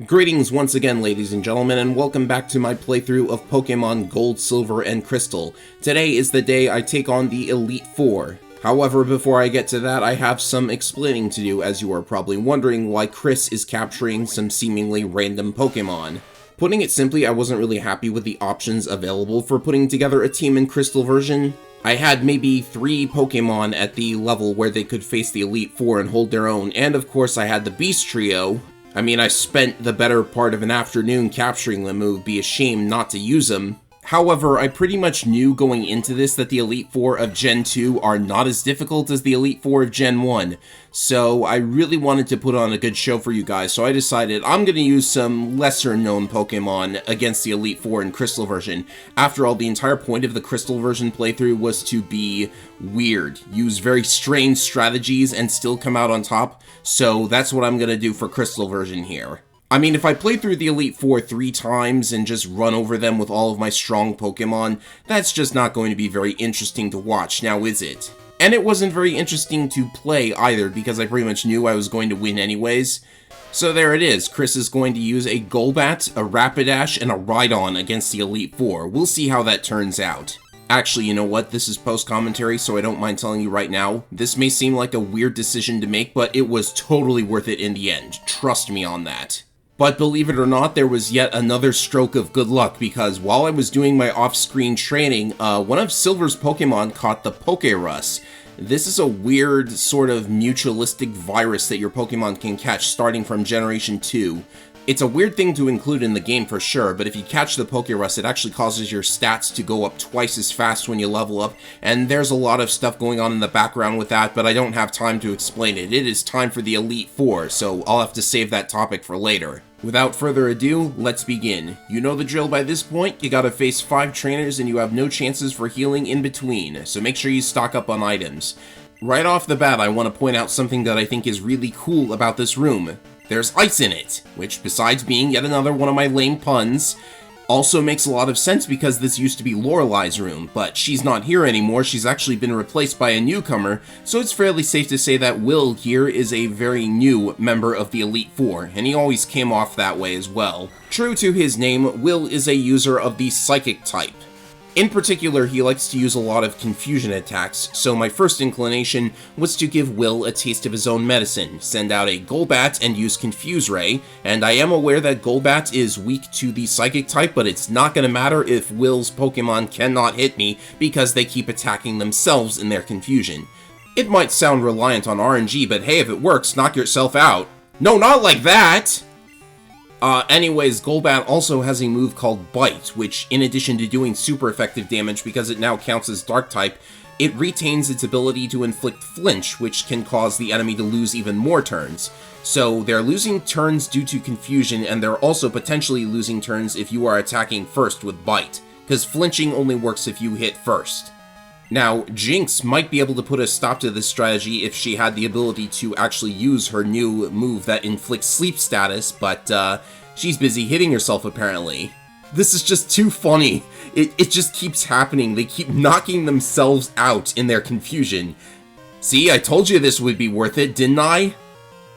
Greetings once again, ladies and gentlemen, and welcome back to my playthrough of Pokemon Gold, Silver, and Crystal. Today is the day I take on the Elite Four. However, before I get to that, I have some explaining to do, as you are probably wondering why Chris is capturing some seemingly random Pokemon. Putting it simply, I wasn't really happy with the options available for putting together a team in Crystal version. I had maybe 3 Pokemon at the level where they could face the Elite Four and hold their own, and of course I had the Beast Trio. I spent the better part of an afternoon capturing them. It would be a shame not to use them. However, I pretty much knew going into this that the Elite Four of Gen 2 are not as difficult as the Elite Four of Gen 1, so I really wanted to put on a good show for you guys, so I decided I'm going to use some lesser-known Pokemon against the Elite Four in Crystal version. After all, the entire point of the Crystal version playthrough was to be weird, use very strange strategies, and still come out on top, so that's what I'm going to do for Crystal version here. If I play through the Elite Four 3 times and just run over them with all of my strong Pokemon, that's just not going to be very interesting to watch, now is it? And it wasn't very interesting to play either, because I pretty much knew I was going to win anyways. So there it is, Chris is going to use a Golbat, a Rapidash, and a Rhydon against the Elite Four. We'll see how that turns out. Actually, you know what? This is post-commentary, so I don't mind telling you right now. This may seem like a weird decision to make, but it was totally worth it in the end. Trust me on that. But believe it or not, there was yet another stroke of good luck, because while I was doing my off-screen training, one of Silver's Pokemon caught the Pokerus. This is a weird, sort of mutualistic virus that your Pokemon can catch starting from Generation 2. It's a weird thing to include in the game for sure, but if you catch the Pokerus, it actually causes your stats to go up twice as fast when you level up, and there's a lot of stuff going on in the background with that, but I don't have time to explain it. It is time for the Elite Four, so I'll have to save that topic for later. Without further ado, let's begin. You know the drill by this point, you gotta face 5 trainers and you have no chances for healing in between, so make sure you stock up on items. Right off the bat, I want to point out something that I think is really cool about this room. There's ice in it, which, besides being yet another one of my lame puns, also makes a lot of sense because this used to be Lorelei's room, but she's not here anymore. She's actually been replaced by a newcomer, so it's fairly safe to say that Will here is a very new member of the Elite Four, and he always came off that way as well. True to his name, Will is a user of the Psychic type. In particular, he likes to use a lot of confusion attacks, so my first inclination was to give Will a taste of his own medicine, send out a Golbat and use Confuse Ray, and I am aware that Golbat is weak to the Psychic type, but it's not going to matter if Will's Pokemon cannot hit me because they keep attacking themselves in their confusion. It might sound reliant on RNG, but hey, if it works, knock yourself out. No, not like that! Anyways, Golbat also has a move called Bite, which, in addition to doing super effective damage because it now counts as Dark-type, it retains its ability to inflict Flinch, which can cause the enemy to lose even more turns. So, they're losing turns due to confusion, and they're also potentially losing turns if you are attacking first with Bite, because flinching only works if you hit first. Now, Jinx might be able to put a stop to this strategy if she had the ability to actually use her new move that inflicts sleep status, but she's busy hitting herself apparently. This is just too funny. It just keeps happening. They keep knocking themselves out in their confusion. See, I told you this would be worth it, didn't I?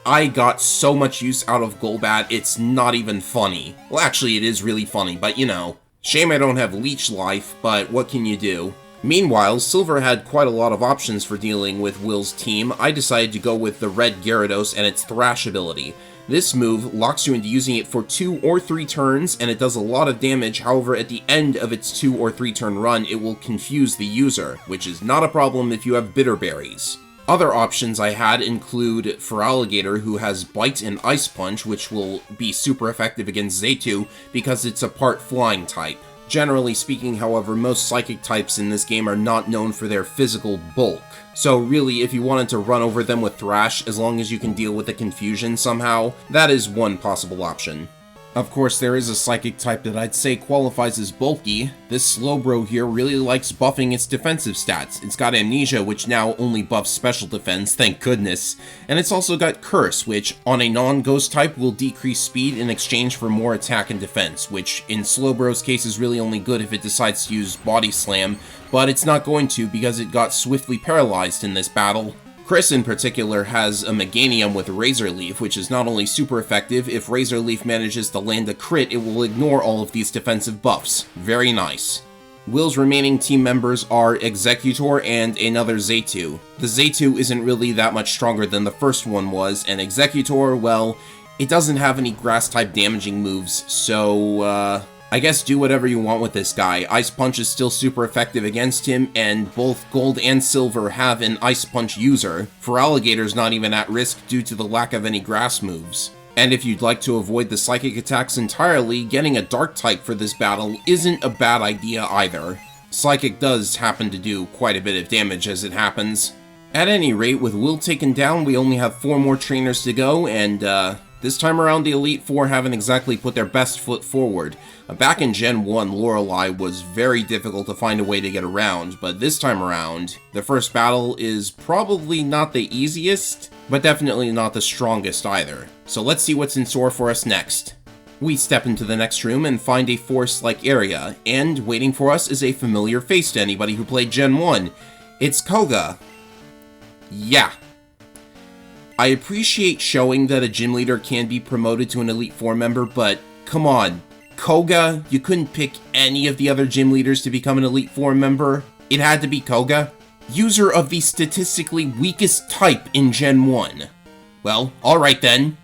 I got so much use out of Golbat, it's not even funny. Well, actually, it is really funny, but you know. Shame I don't have Leech Life, but what can you do? Meanwhile, Silver had quite a lot of options for dealing with Will's team. I decided to go with the Red Gyarados and its Thrash ability. This move locks you into using it for 2 or 3 turns, and it does a lot of damage. However, at the end of its 2 or 3 turn run, it will confuse the user, which is not a problem if you have Bitter Berries. Other options I had include Feraligatr, who has Bite and Ice Punch, which will be super effective against Zaytu because it's a part flying type. Generally speaking, however, most Psychic types in this game are not known for their physical bulk. So really, if you wanted to run over them with Thrash, as long as you can deal with the confusion somehow, that is one possible option. Of course, there is a Psychic type that I'd say qualifies as bulky. This Slowbro here really likes buffing its defensive stats. It's got Amnesia, which now only buffs special defense, thank goodness. And it's also got Curse, which on a non-ghost type will decrease speed in exchange for more attack and defense, which in Slowbro's case is really only good if it decides to use Body Slam, but it's not going to because it got swiftly paralyzed in this battle. Chris in particular has a Meganium with Razor Leaf, which is not only super effective, if Razor Leaf manages to land a crit, it will ignore all of these defensive buffs. Very nice. Will's remaining team members are Executor and another Zaytu. The Zaytu isn't really that much stronger than the first one was, and Executor, well, it doesn't have any grass-type damaging moves, so, I guess do whatever you want with this guy. Ice Punch is still super effective against him, and both Gold and Silver have an Ice Punch user. Feraligator's not even at risk due to the lack of any grass moves. And if you'd like to avoid the psychic attacks entirely, getting a Dark type for this battle isn't a bad idea either. Psychic does happen to do quite a bit of damage as it happens. At any rate, with Will taken down, we only have 4 more trainers to go, and this time around the Elite Four haven't exactly put their best foot forward. Back in Gen 1, Lorelei was very difficult to find a way to get around, but this time around, the first battle is probably not the easiest, but definitely not the strongest either. So let's see what's in store for us next. We step into the next room and find a forest-like area, and waiting for us is a familiar face to anybody who played Gen 1. It's Koga. Yeah. I appreciate showing that a gym leader can be promoted to an Elite Four member, but come on. Koga? You couldn't pick any of the other gym leaders to become an Elite Four member? It had to be Koga? User of the statistically weakest type in Gen 1. Well, alright then.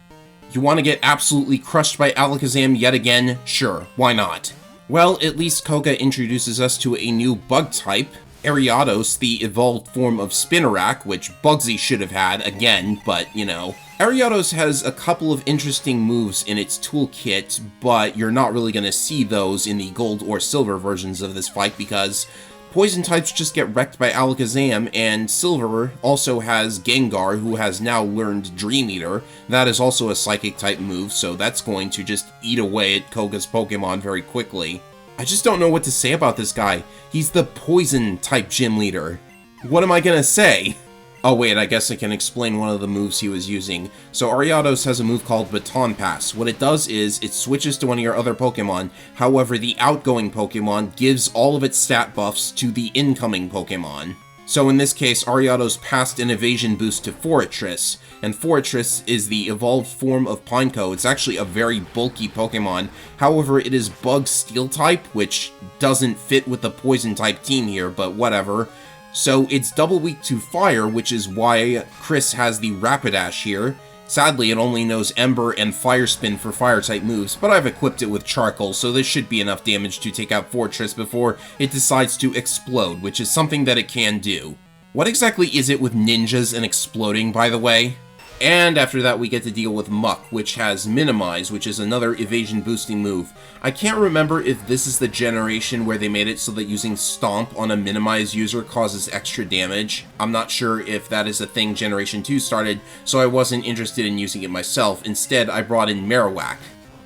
You want to get absolutely crushed by Alakazam yet again? Sure, why not? Well, at least Koga introduces us to a new bug type, Ariados, the evolved form of Spinarak, which Bugsy should have had again, but, you know. Ariados has a couple of interesting moves in its toolkit, but you're not really going to see those in the gold or silver versions of this fight because poison types just get wrecked by Alakazam, and Silver also has Gengar, who has now learned Dream Eater. That is also a psychic type move, so that's going to just eat away at Koga's Pokemon very quickly. I just don't know what to say about this guy. He's the poison-type gym leader. What am I gonna say? Oh wait, I guess I can explain one of the moves he was using. So Ariados has a move called Baton Pass. What it does is, it switches to one of your other Pokemon, however the outgoing Pokemon gives all of its stat buffs to the incoming Pokemon. So in this case, Ariados passed an evasion boost to Forretress, and Forretress is the evolved form of Pineco. It's actually a very bulky Pokemon, however it is Bug Steel type, which doesn't fit with the Poison type team here, but whatever. So it's double weak to Fire, which is why Chris has the Rapidash here. Sadly, it only knows Ember and Fire Spin for Fire-type moves, but I've equipped it with Charcoal, so this should be enough damage to take out Forretress before it decides to explode, which is something that it can do. What exactly is it with ninjas and exploding, by the way? And after that, we get to deal with Muck, which has Minimize, which is another evasion-boosting move. I can't remember if this is the generation where they made it so that using Stomp on a Minimize user causes extra damage. I'm not sure if that is a thing Generation 2 started, so I wasn't interested in using it myself. Instead, I brought in Marowak.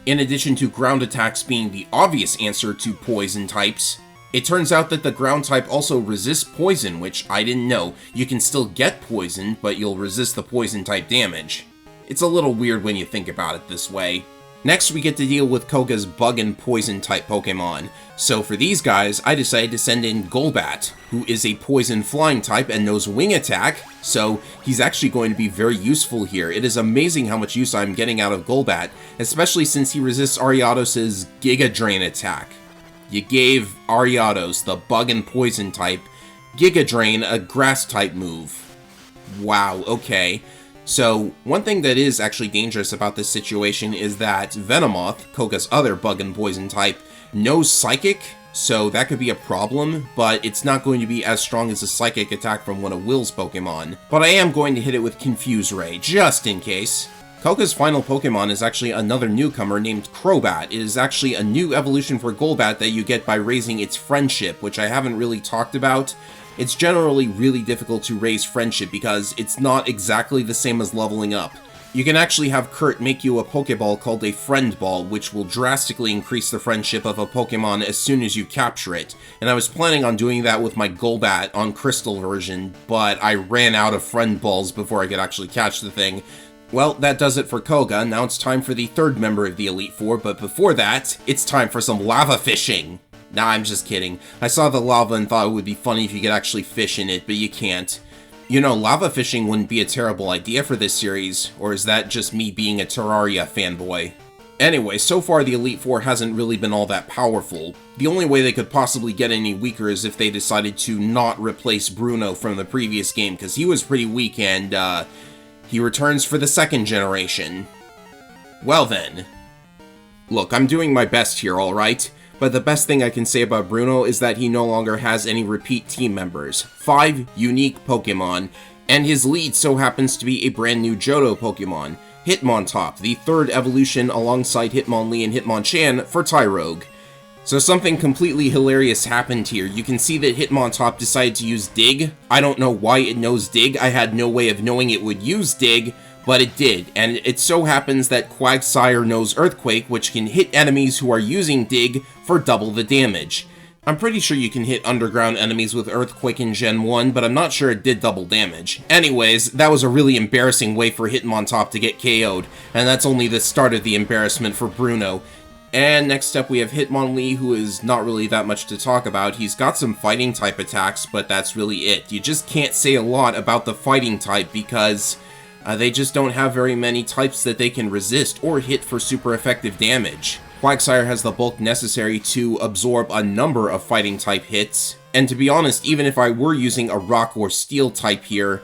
In addition to ground attacks being the obvious answer to poison types, it turns out that the ground type also resists poison, which I didn't know. You can still get poisoned, but you'll resist the poison type damage. It's a little weird when you think about it this way. Next, we get to deal with Koga's bug and poison type Pokemon. So for these guys, I decided to send in Golbat, who is a poison flying type and knows wing attack, so he's actually going to be very useful here. It is amazing how much use I'm getting out of Golbat, especially since he resists Ariados' Giga Drain attack. You gave Ariados, the bug and poison type, Giga Drain, a grass type move. Wow, okay. So, one thing that is actually dangerous about this situation is that Venomoth, Koga's other bug and poison type, knows Psychic, so that could be a problem, but it's not going to be as strong as a Psychic attack from one of Will's Pokemon. But I am going to hit it with Confuse Ray, just in case. Koga's final Pokemon is actually another newcomer named Crobat. It is actually a new evolution for Golbat that you get by raising its Friendship, which I haven't really talked about. It's generally really difficult to raise Friendship because it's not exactly the same as leveling up. You can actually have Kurt make you a Pokeball called a Friend Ball, which will drastically increase the friendship of a Pokemon as soon as you capture it. And I was planning on doing that with my Golbat on Crystal version, but I ran out of Friend Balls before I could actually catch the thing. Well, that does it for Koga. Now it's time for the third member of the Elite Four, but before that, it's time for some lava fishing! Nah, I'm just kidding. I saw the lava and thought it would be funny if you could actually fish in it, but you can't. You know, lava fishing wouldn't be a terrible idea for this series, or is that just me being a Terraria fanboy? Anyway, so far the Elite Four hasn't really been all that powerful. The only way they could possibly get any weaker is if they decided to not replace Bruno from the previous game, because he was pretty weak and, he returns for the second generation. Well then. Look, I'm doing my best here, alright? But the best thing I can say about Bruno is that he no longer has any repeat team members. 5 unique Pokemon, and his lead so happens to be a brand new Johto Pokemon. Hitmontop, the third evolution alongside Hitmonlee and Hitmonchan for Tyrogue. So something completely hilarious happened here. You can see that Hitmontop decided to use Dig. I don't know why it knows Dig. I had no way of knowing it would use Dig, but it did. And it so happens that Quagsire knows Earthquake, which can hit enemies who are using Dig for double the damage. I'm pretty sure you can hit underground enemies with Earthquake in Gen 1, but I'm not sure it did double damage. Anyways, that was a really embarrassing way for Hitmontop to get KO'd, and that's only the start of the embarrassment for Bruno. And next up we have Hitmonlee, who is not really that much to talk about. He's got some fighting type attacks, but that's really it. You just can't say a lot about the fighting type because they just don't have very many types that they can resist or hit for super effective damage. Quagsire has the bulk necessary to absorb a number of fighting type hits, and to be honest, even if I were using a rock or steel type here,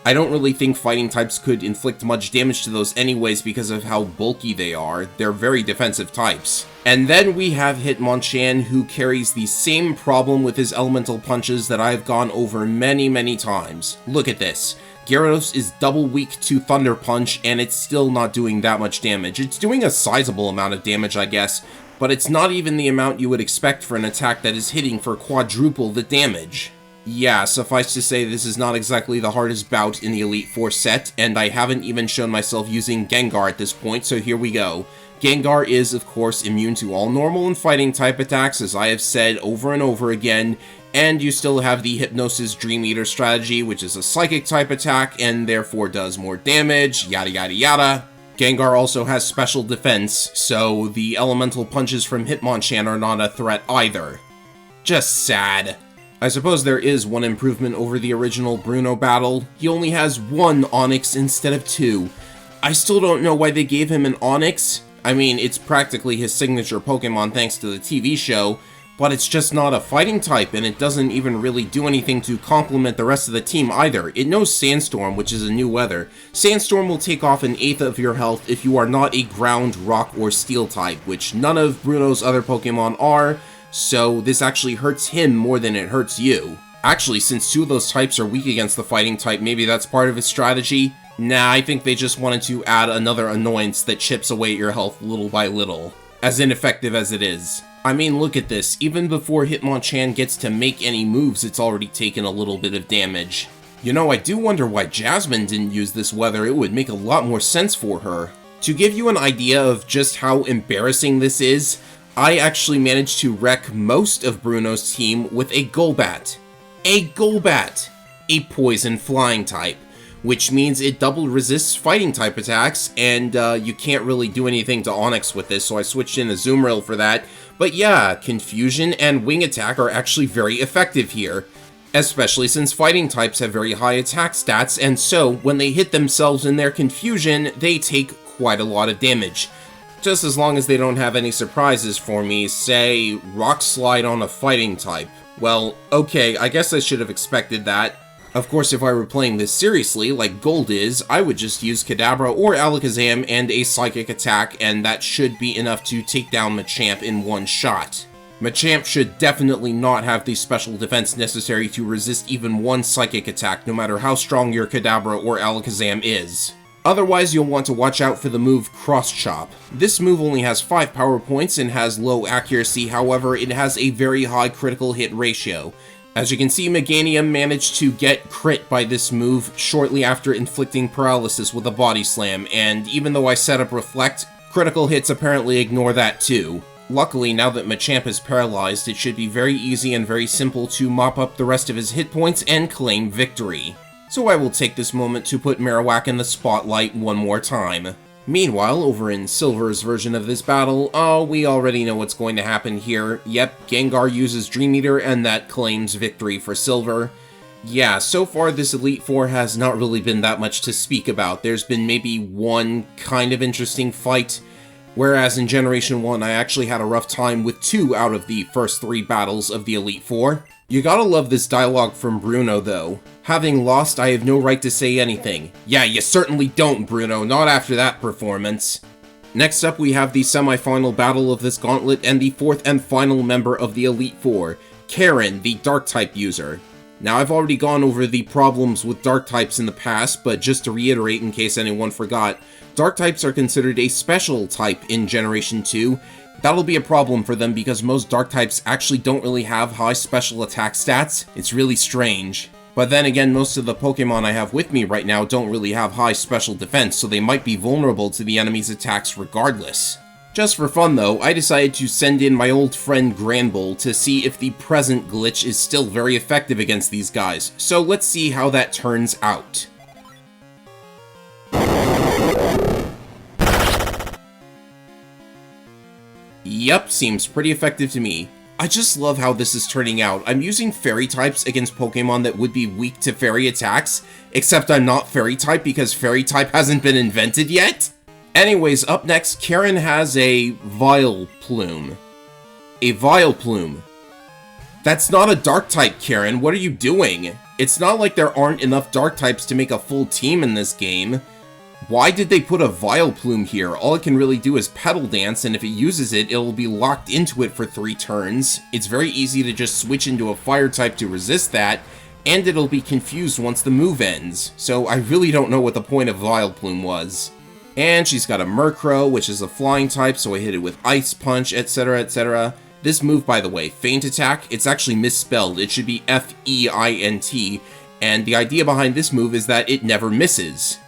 I don't really think fighting types could inflict much damage to those anyways because of how bulky they are. They're very defensive types. And then we have Hitmonchan, who carries the same problem with his elemental punches that I've gone over many times. Look at this. Gyarados is double weak to Thunder Punch, and it's still not doing that much damage. It's doing a sizable amount of damage, I guess, but it's not even the amount you would expect for an attack that is hitting for quadruple the damage. Yeah, suffice to say this is not exactly the hardest bout in the Elite Four set, and I haven't even shown myself using Gengar at this point, so here we go. Gengar is, of course, immune to all normal and fighting type attacks, as I have said over and over again, and you still have the Hypnosis Dream Eater strategy, which is a psychic type attack, and therefore does more damage, yada yada yada. Gengar also has special defense, so the elemental punches from Hitmonchan are not a threat either. Just sad. I suppose there is one improvement over the original Bruno battle. He only has 1 Onix instead of 2. I still don't know why they gave him an Onix. I mean, it's practically his signature Pokemon thanks to the TV show, but it's just not a fighting type, and it doesn't even really do anything to complement the rest of the team either. It knows Sandstorm, which is a new weather. Sandstorm will take off 1/8 of your health if you are not a ground, rock, or steel type, which none of Bruno's other Pokemon are, so this actually hurts him more than it hurts you. Actually, since 2 of those types are weak against the fighting type, maybe that's part of his strategy? Nah, I think they just wanted to add another annoyance that chips away at your health little by little. As ineffective as it is. I mean, look at this. Even before Hitmonchan gets to make any moves, it's already taken a little bit of damage. You know, I do wonder why Jasmine didn't use this weather. It would make a lot more sense for her. To give you an idea of just how embarrassing this is, I actually managed to wreck most of Bruno's team with a Golbat. A Golbat! A poison flying type, which means it double resists fighting type attacks, and you can't really do anything to Onix with this, so I switched in a Azumarill for that. But yeah, Confusion and Wing Attack are actually very effective here, especially since fighting types have very high attack stats, and so when they hit themselves in their Confusion, they take quite a lot of damage. Just as long as they don't have any surprises for me, say, Rock Slide on a fighting type. Well, okay, I guess I should have expected that. Of course, if I were playing this seriously, like Gold is, I would just use Kadabra or Alakazam and a Psychic attack, and that should be enough to take down Machamp in one shot. Machamp should definitely not have the special defense necessary to resist even one Psychic attack, no matter how strong your Kadabra or Alakazam is. Otherwise, you'll want to watch out for the move Cross Chop. This move only has 5 power points and has low accuracy, however, it has a very high critical hit ratio. As you can see, Meganium managed to get crit by this move shortly after inflicting paralysis with a Body Slam, and even though I set up Reflect, critical hits apparently ignore that too. Luckily, now that Machamp is paralyzed, it should be very easy and very simple to mop up the rest of his hit points and claim victory. So I will take this moment to put Marowak in the spotlight one more time. Meanwhile, over in Silver's version of this battle, we already know what's going to happen here. Yep, Gengar uses Dream Eater, and that claims victory for Silver. Yeah, so far this Elite Four has not really been that much to speak about. There's been maybe one kind of interesting fight, whereas in Generation 1 I actually had a rough time with 2 out of the first 3 battles of the Elite Four. You gotta love this dialogue from Bruno though. Having lost, I have no right to say anything. Yeah, you certainly don't, Bruno, not after that performance. Next up we have the semi-final battle of this gauntlet and the 4th and final member of the Elite Four, Karen, the Dark-type user. Now, I've already gone over the problems with Dark types in the past, but just to reiterate in case anyone forgot, Dark types are considered a special type in Generation 2. That'll be a problem for them because most Dark types actually don't really have high special attack stats. It's really strange. But then again, most of the Pokemon I have with me right now don't really have high special defense, so they might be vulnerable to the enemy's attacks regardless. Just for fun though, I decided to send in my old friend Granbull to see if the present glitch is still very effective against these guys, so let's see how that turns out. Yep, seems pretty effective to me. I just love how this is turning out. I'm using Fairy types against Pokemon that would be weak to Fairy attacks, except I'm not Fairy type because Fairy type hasn't been invented yet. Anyways, up next, Karen has a Vileplume. A Vileplume. That's not a Dark type, Karen. What are you doing? It's not like there aren't enough Dark types to make a full team in this game. Why did they put a Vileplume here? All it can really do is Petal Dance, and if it uses it, it'll be locked into it for 3 turns. It's very easy to just switch into a Fire type to resist that, and it'll be confused once the move ends. So I really don't know what the point of Vileplume was. And she's got a Murkrow, which is a flying type, so I hit it with Ice Punch, etc, etc. This move, by the way, Feint Attack, it's actually misspelled. It should be F-E-I-N-T, and the idea behind this move is that it never misses.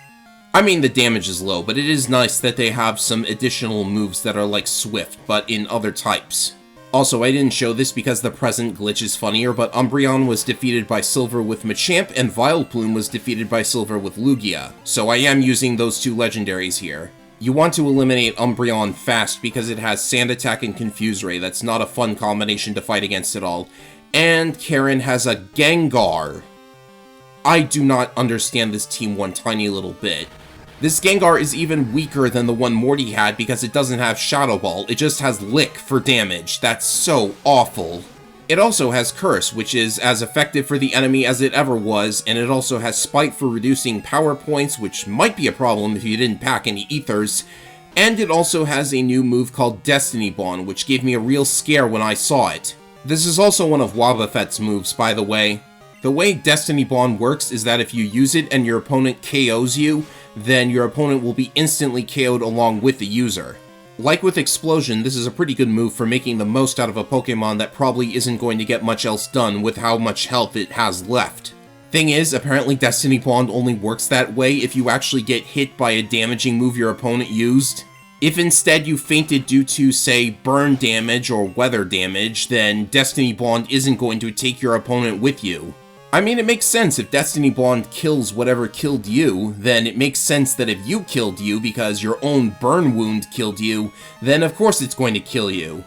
I mean, the damage is low, but it is nice that they have some additional moves that are like Swift, but in other types. Also, I didn't show this because the present glitch is funnier, but Umbreon was defeated by Silver with Machamp, and Vileplume was defeated by Silver with Lugia, so I am using those 2 legendaries here. You want to eliminate Umbreon fast because it has Sand Attack and Confuse Ray. That's not a fun combination to fight against at all. And Karen has a Gengar. I do not understand this team one tiny little bit. This Gengar is even weaker than the one Morty had because it doesn't have Shadow Ball, it just has Lick for damage. That's so awful. It also has Curse, which is as effective for the enemy as it ever was, and it also has Spite for reducing power points, which might be a problem if you didn't pack any Ethers, and it also has a new move called Destiny Bond, which gave me a real scare when I saw it. This is also one of Wobbuffet's moves, by the way. The way Destiny Bond works is that if you use it and your opponent KOs you, then your opponent will be instantly KO'd along with the user. Like with Explosion, this is a pretty good move for making the most out of a Pokemon that probably isn't going to get much else done with how much health it has left. Thing is, apparently Destiny Bond only works that way if you actually get hit by a damaging move your opponent used. If instead you fainted due to, say, burn damage or weather damage, then Destiny Bond isn't going to take your opponent with you. I mean, it makes sense. If Destiny Bond kills whatever killed you, then it makes sense that if you killed you because your own burn wound killed you, then of course it's going to kill you.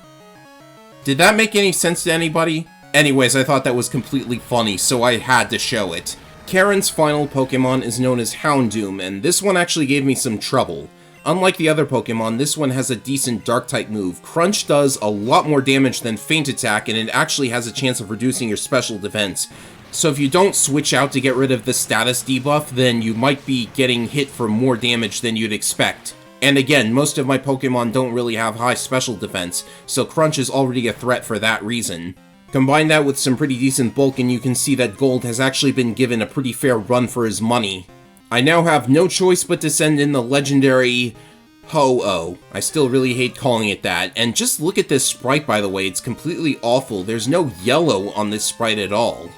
Did that make any sense to anybody? Anyways, I thought that was completely funny, so I had to show it. Karen's final Pokemon is known as Houndoom, and this one actually gave me some trouble. Unlike the other Pokemon, this one has a decent Dark-type move. Crunch does a lot more damage than Feint Attack, and it actually has a chance of reducing your special defense. So if you don't switch out to get rid of the status debuff, then you might be getting hit for more damage than you'd expect. And again, most of my Pokemon don't really have high special defense, so Crunch is already a threat for that reason. Combine that with some pretty decent bulk and you can see that Gold has actually been given a pretty fair run for his money. I now have no choice but to send in the legendary Ho-Oh. I still really hate calling it that. And just look at this sprite, by the way, it's completely awful. There's no yellow on this sprite at all.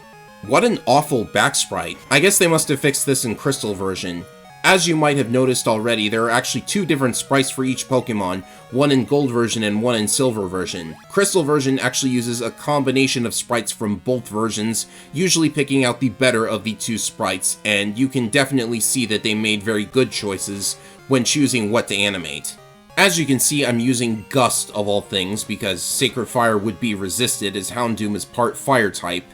What an awful back sprite. I guess they must have fixed this in Crystal version. As you might have noticed already, there are actually 2 different sprites for each Pokemon, one in Gold version and one in Silver version. Crystal version actually uses a combination of sprites from both versions, usually picking out the better of the 2 sprites, and you can definitely see that they made very good choices when choosing what to animate. As you can see, I'm using Gust of all things, because Sacred Fire would be resisted as Houndoom is part Fire type.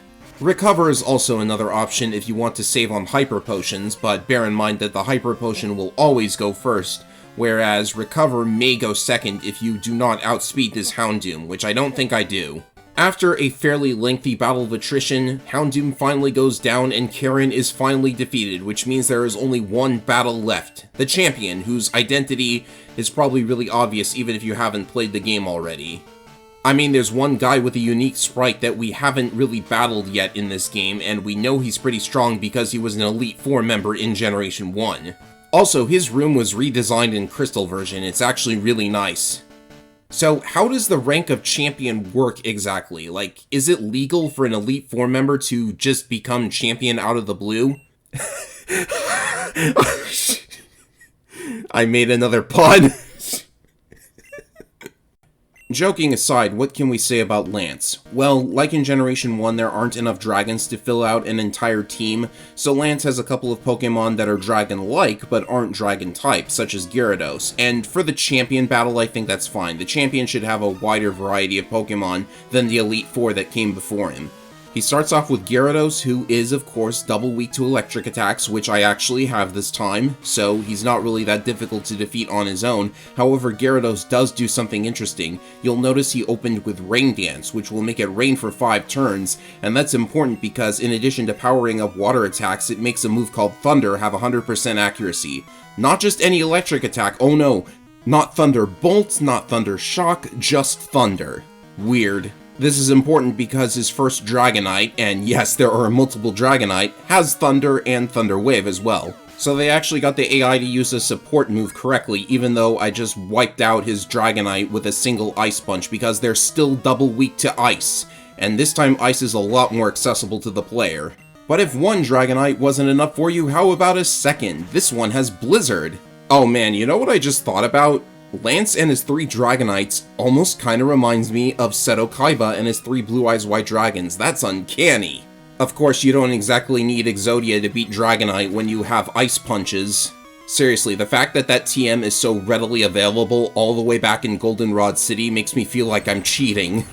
Recover is also another option if you want to save on Hyper Potions, but bear in mind that the Hyper Potion will always go first, whereas Recover may go second if you do not outspeed this Houndoom, which I don't think I do. After a fairly lengthy battle of attrition, Houndoom finally goes down and Karen is finally defeated, which means there is only one battle left. The champion, whose identity is probably really obvious even if you haven't played the game already. I mean, there's one guy with a unique sprite that we haven't really battled yet in this game, and we know he's pretty strong because he was an Elite Four member in Generation 1. Also, his room was redesigned in Crystal version. It's actually really nice. So, how does the rank of champion work exactly? Like, is it legal for an Elite Four member to just become champion out of the blue? I made another pun. Joking aside, what can we say about Lance? Well, like in Generation 1, there aren't enough dragons to fill out an entire team, so Lance has a couple of Pokemon that are dragon-like, but aren't dragon-type, such as Gyarados, and for the champion battle, I think that's fine. The champion should have a wider variety of Pokemon than the Elite Four that came before him. He starts off with Gyarados, who is, of course, double weak to electric attacks, which I actually have this time, so he's not really that difficult to defeat on his own. However, Gyarados does do something interesting. You'll notice he opened with Rain Dance, which will make it rain for 5 turns, and that's important because in addition to powering up water attacks, it makes a move called Thunder have 100% accuracy. Not just any electric attack, oh no, not Thunderbolt, not Thunder Shock, just Thunder. Weird. This is important because his first Dragonite, and yes, there are multiple Dragonite, has Thunder and Thunder Wave as well. So they actually got the AI to use a support move correctly, even though I just wiped out his Dragonite with a single Ice Punch because they're still double weak to Ice, and this time Ice is a lot more accessible to the player. But if one Dragonite wasn't enough for you, how about a second? This one has Blizzard. Oh man, you know what I just thought about? Lance and his 3 Dragonites almost kinda reminds me of Seto Kaiba and his 3 Blue Eyes White Dragons. That's uncanny! Of course, you don't exactly need Exodia to beat Dragonite when you have Ice Punches. Seriously, the fact that that TM is so readily available all the way back in Goldenrod City makes me feel like I'm cheating.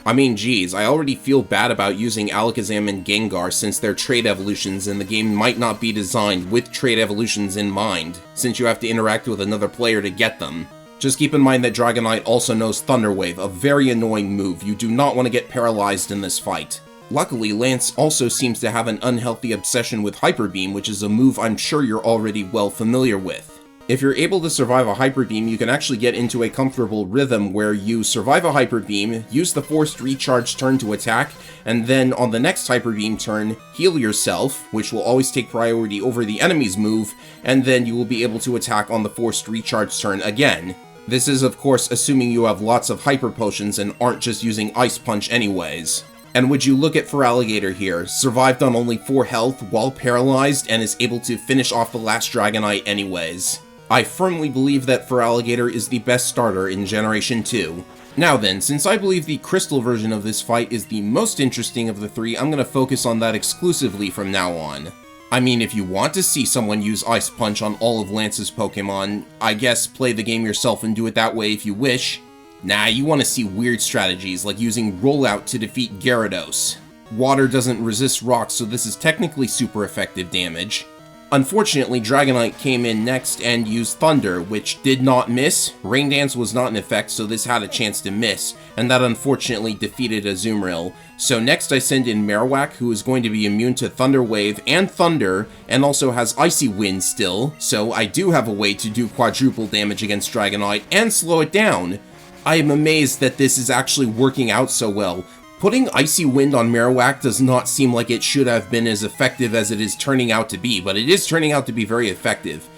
I mean, geez, I already feel bad about using Alakazam and Gengar since they're trait evolutions and the game might not be designed with trait evolutions in mind, since you have to interact with another player to get them. Just keep in mind that Dragonite also knows Thunder Wave, a very annoying move. You do not want to get paralyzed in this fight. Luckily, Lance also seems to have an unhealthy obsession with Hyper Beam, which is a move I'm sure you're already well familiar with. If you're able to survive a Hyper Beam, you can actually get into a comfortable rhythm where you survive a Hyper Beam, use the forced recharge turn to attack, and then on the next Hyper Beam turn, heal yourself, which will always take priority over the enemy's move, and then you will be able to attack on the forced recharge turn again. This is, of course, assuming you have lots of Hyper Potions and aren't just using Ice Punch anyways. And would you look at Feraligatr here, survived on only 4 health while paralyzed and is able to finish off the last Dragonite anyways. I firmly believe that Feraligatr is the best starter in Generation 2. Now then, since I believe the Crystal version of this fight is the most interesting of the 3, I'm going to focus on that exclusively from now on. I mean, if you want to see someone use Ice Punch on all of Lance's Pokemon, I guess play the game yourself and do it that way if you wish. Nah, you want to see weird strategies, like using Rollout to defeat Gyarados. Water doesn't resist rocks, so this is technically super effective damage. Unfortunately, Dragonite came in next and used Thunder, which did not miss. Rain Dance was not in effect, so this had a chance to miss, and that unfortunately defeated Azumarill. So next I send in Marowak, who is going to be immune to Thunder Wave and Thunder, and also has Icy Wind still, so I do have a way to do quadruple damage against Dragonite and slow it down. I am amazed that this is actually working out so well. Putting Icy Wind on Marowak does not seem like it should have been as effective as it is turning out to be, but it is turning out to be very effective.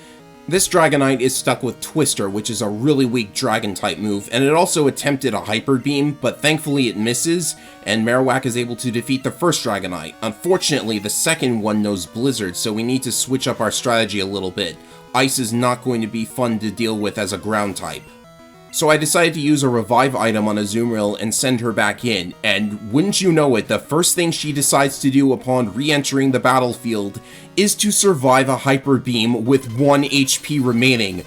This Dragonite is stuck with Twister, which is a really weak Dragon-type move, and it also attempted a Hyper Beam, but thankfully it misses, and Marowak is able to defeat the first Dragonite. Unfortunately, the second one knows Blizzard, so we need to switch up our strategy a little bit. Ice is not going to be fun to deal with as a ground type. So I decided to use a revive item on Azumarill and send her back in, and wouldn't you know it, the first thing she decides to do upon re-entering the battlefield is to survive a Hyper Beam with 1 HP remaining.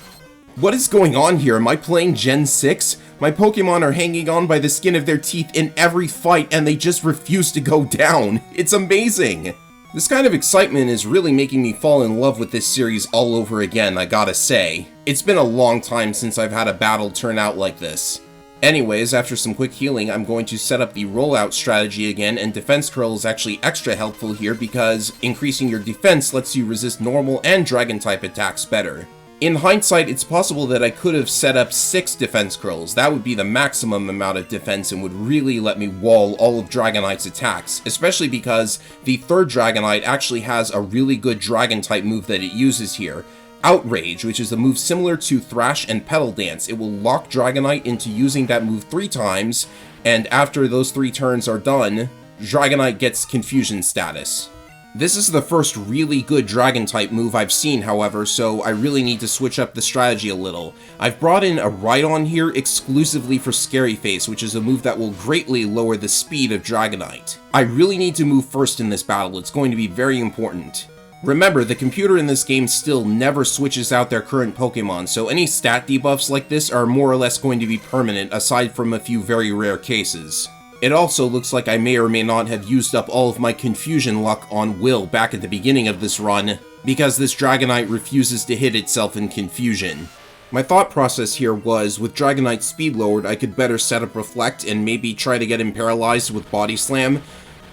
What is going on here? Am I playing Gen 6? My Pokemon are hanging on by the skin of their teeth in every fight and they just refuse to go down. It's amazing! This kind of excitement is really making me fall in love with this series all over again, I gotta say. It's been a long time since I've had a battle turn out like this. Anyways, after some quick healing, I'm going to set up the rollout strategy again, and Defense Curl is actually extra helpful here because increasing your defense lets you resist normal and Dragon-type attacks better. In hindsight, it's possible that I could have set up 6 Defense Curls. That would be the maximum amount of defense and would really let me wall all of Dragonite's attacks, especially because the 3rd Dragonite actually has a really good Dragon-type move that it uses here. Outrage, which is a move similar to Thrash and Petal Dance. It will lock Dragonite into using that move 3 times, and after those 3 turns are done, Dragonite gets Confusion status. This is the first really good Dragon-type move I've seen, however, so I really need to switch up the strategy a little. I've brought in a Rhydon here exclusively for Scary Face, which is a move that will greatly lower the speed of Dragonite. I really need to move first in this battle, it's going to be very important. Remember, the computer in this game still never switches out their current Pokemon, so any stat debuffs like this are more or less going to be permanent, aside from a few very rare cases. It also looks like I may or may not have used up all of my Confusion luck on Will back at the beginning of this run, because this Dragonite refuses to hit itself in Confusion. My thought process here was, with Dragonite's speed lowered, I could better set up Reflect and maybe try to get him paralyzed with Body Slam,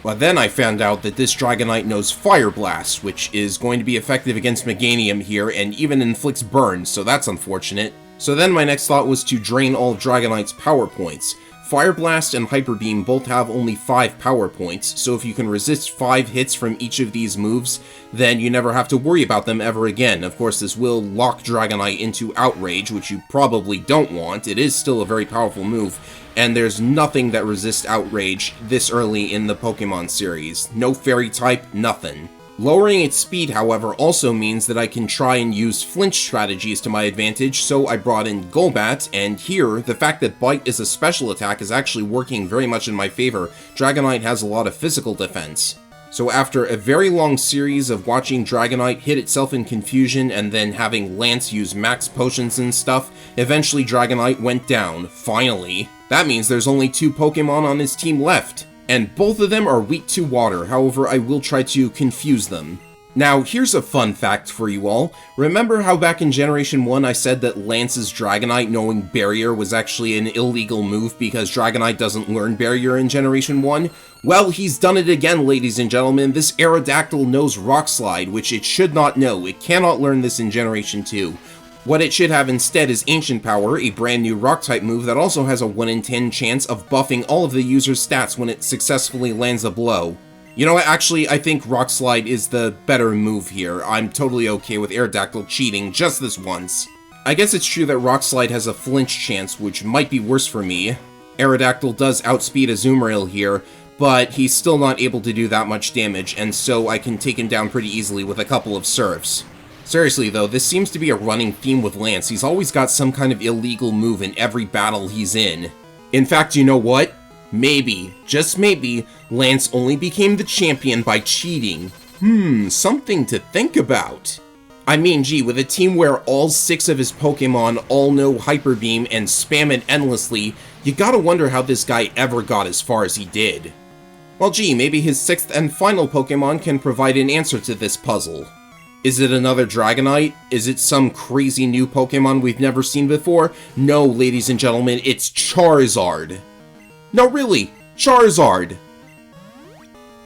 but then I found out that this Dragonite knows Fire Blast, which is going to be effective against Meganium here and even inflicts burns, so that's unfortunate. So then my next thought was to drain all of Dragonite's power points. Fire Blast and Hyper Beam both have only 5 power points, so if you can resist 5 hits from each of these moves, then you never have to worry about them ever again. Of course, this will lock Dragonite into Outrage, which you probably don't want. It is still a very powerful move, and there's nothing that resists Outrage this early in the Pokemon series. No Fairy type, nothing. Lowering its speed, however, also means that I can try and use flinch strategies to my advantage, so I brought in Golbat, and here, the fact that Bite is a special attack is actually working very much in my favor. Dragonite has a lot of physical defense. So after a very long series of watching Dragonite hit itself in Confusion and then having Lance use max potions and stuff, eventually Dragonite went down, finally. That means there's only 2 Pokemon on his team left. And both of them are weak to water, however I will try to confuse them. Now, here's a fun fact for you all. Remember how back in Generation 1 I said that Lance's Dragonite knowing Barrier was actually an illegal move because Dragonite doesn't learn Barrier in Generation 1? Well, he's done it again, ladies and gentlemen. This Aerodactyl knows Rock Slide, which it should not know. It cannot learn this in Generation 2. What it should have instead is Ancient Power, a brand new Rock-type move that also has a 1 in 10 chance of buffing all of the user's stats when it successfully lands a blow. You know what, actually, I think Rock Slide is the better move here. I'm totally okay with Aerodactyl cheating just this once. I guess it's true that Rock Slide has a flinch chance, which might be worse for me. Aerodactyl does outspeed Azumarill here, but he's still not able to do that much damage, and so I can take him down pretty easily with a couple of Surfs. Seriously though, this seems to be a running theme with Lance. He's always got some kind of illegal move in every battle he's in. In fact, you know what? Maybe, just maybe, Lance only became the champion by cheating. Something to think about. I mean, gee, with a team where all 6 of his Pokemon all know Hyper Beam and spam it endlessly, you gotta wonder how this guy ever got as far as he did. Well, gee, maybe his 6th and final Pokemon can provide an answer to this puzzle. Is it another Dragonite? Is it some crazy new Pokemon we've never seen before? No, ladies and gentlemen, it's Charizard. No, really, Charizard.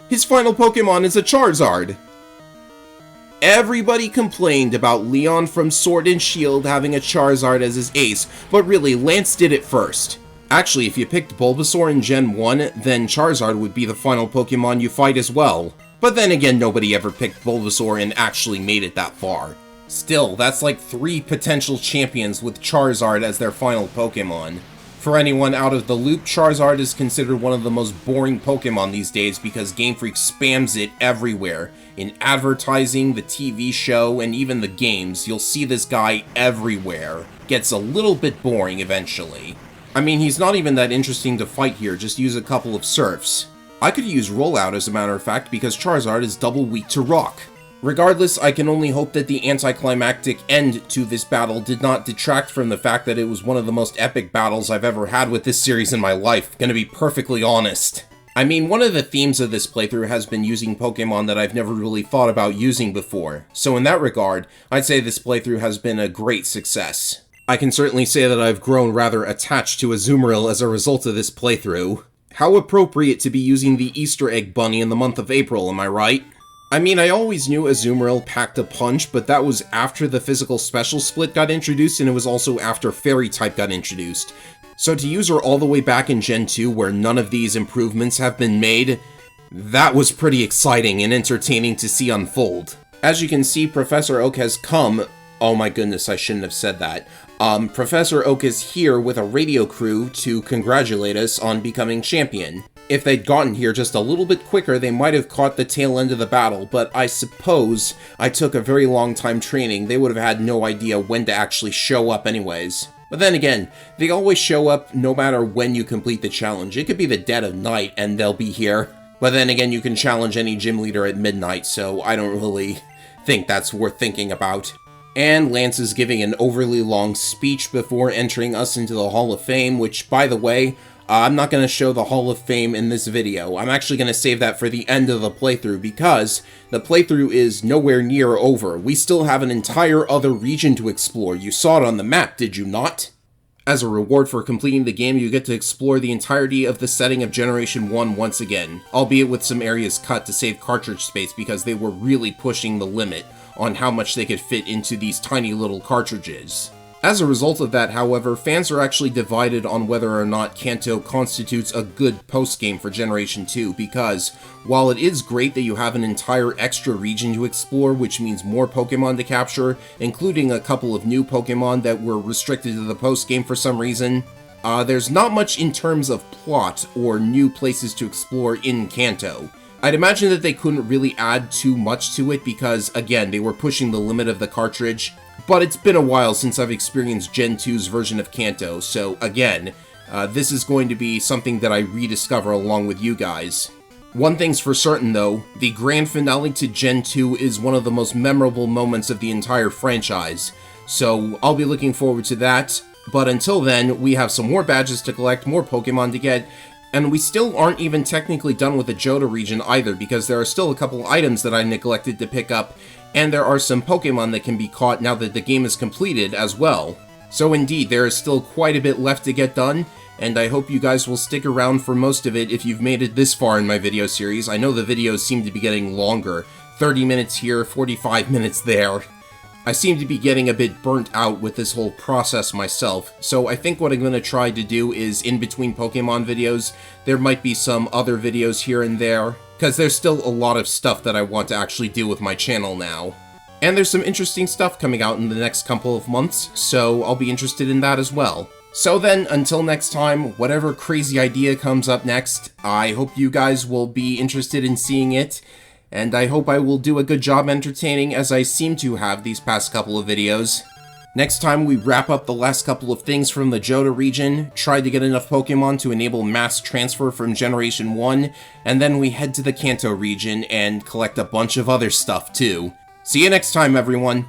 His final Pokemon is a Charizard. Everybody complained about Leon from Sword and Shield having a Charizard as his ace, but really, Lance did it first. Actually, if you picked Bulbasaur in Gen 1, then Charizard would be the final Pokemon you fight as well. But then again, nobody ever picked Bulbasaur and actually made it that far. Still, that's like 3 potential champions with Charizard as their final Pokemon. For anyone out of the loop, Charizard is considered one of the most boring Pokemon these days because Game Freak spams it everywhere. In advertising, the TV show, and even the games, you'll see this guy everywhere. Gets a little bit boring eventually. I mean, he's not even that interesting to fight here, just use a couple of Surfs. I could use Rollout as a matter of fact because Charizard is double weak to Rock. Regardless, I can only hope that the anticlimactic end to this battle did not detract from the fact that it was one of the most epic battles I've ever had with this series in my life, gonna be perfectly honest. I mean, one of the themes of this playthrough has been using Pokemon that I've never really thought about using before, so in that regard, I'd say this playthrough has been a great success. I can certainly say that I've grown rather attached to Azumarill as a result of this playthrough. How appropriate to be using the Easter Egg Bunny in the month of April, am I right? I mean, I always knew Azumarill packed a punch, but that was after the physical special split got introduced, and it was also after Fairy type got introduced. So to use her all the way back in Gen 2 where none of these improvements have been made, that was pretty exciting and entertaining to see unfold. As you can see, Professor Oak has come. Oh my goodness, I shouldn't have said that. Professor Oak is here with a radio crew to congratulate us on becoming champion. If they'd gotten here just a little bit quicker, they might have caught the tail end of the battle, but I suppose I took a very long time training. They would have had no idea when to actually show up anyways. But then again, they always show up no matter when you complete the challenge. It could be the dead of night and they'll be here. But then again, you can challenge any gym leader at midnight, so I don't really think that's worth thinking about. And Lance is giving an overly long speech before entering us into the Hall of Fame, which, by the way, I'm not going to show the Hall of Fame in this video. I'm actually going to save that for the end of the playthrough, because the playthrough is nowhere near over. We still have an entire other region to explore. You saw it on the map, did you not? As a reward for completing the game, you get to explore the entirety of the setting of Generation 1 once again, albeit with some areas cut to save cartridge space because they were really pushing the limit on how much they could fit into these tiny little cartridges. As a result of that, however, fans are actually divided on whether or not Kanto constitutes a good post-game for Generation 2, because while it is great that you have an entire extra region to explore, which means more Pokemon to capture, including a couple of new Pokemon that were restricted to the post-game for some reason, there's not much in terms of plot or new places to explore in Kanto. I'd imagine that they couldn't really add too much to it because, again, they were pushing the limit of the cartridge. But it's been a while since I've experienced Gen 2's version of Kanto, so again, this is going to be something that I rediscover along with you guys. One thing's for certain though, the grand finale to Gen 2 is one of the most memorable moments of the entire franchise, so I'll be looking forward to that. But until then, we have some more badges to collect, more Pokemon to get, and we still aren't even technically done with the Johto region either, because there are still a couple items that I neglected to pick up, and there are some Pokemon that can be caught now that the game is completed as well. So indeed, there is still quite a bit left to get done, and I hope you guys will stick around for most of it if you've made it this far in my video series. I know the videos seem to be getting longer, 30 minutes here, 45 minutes there. I seem to be getting a bit burnt out with this whole process myself, so I think what I'm going to try to do is, in between Pokemon videos, there might be some other videos here and there, because there's still a lot of stuff that I want to actually do with my channel now. And there's some interesting stuff coming out in the next couple of months, so I'll be interested in that as well. So then, until next time, whatever crazy idea comes up next, I hope you guys will be interested in seeing it, and I hope I will do a good job entertaining as I seem to have these past couple of videos. Next time we wrap up the last couple of things from the Johto region, try to get enough Pokemon to enable mass transfer from Generation 1, and then we head to the Kanto region and collect a bunch of other stuff too. See you next time, everyone!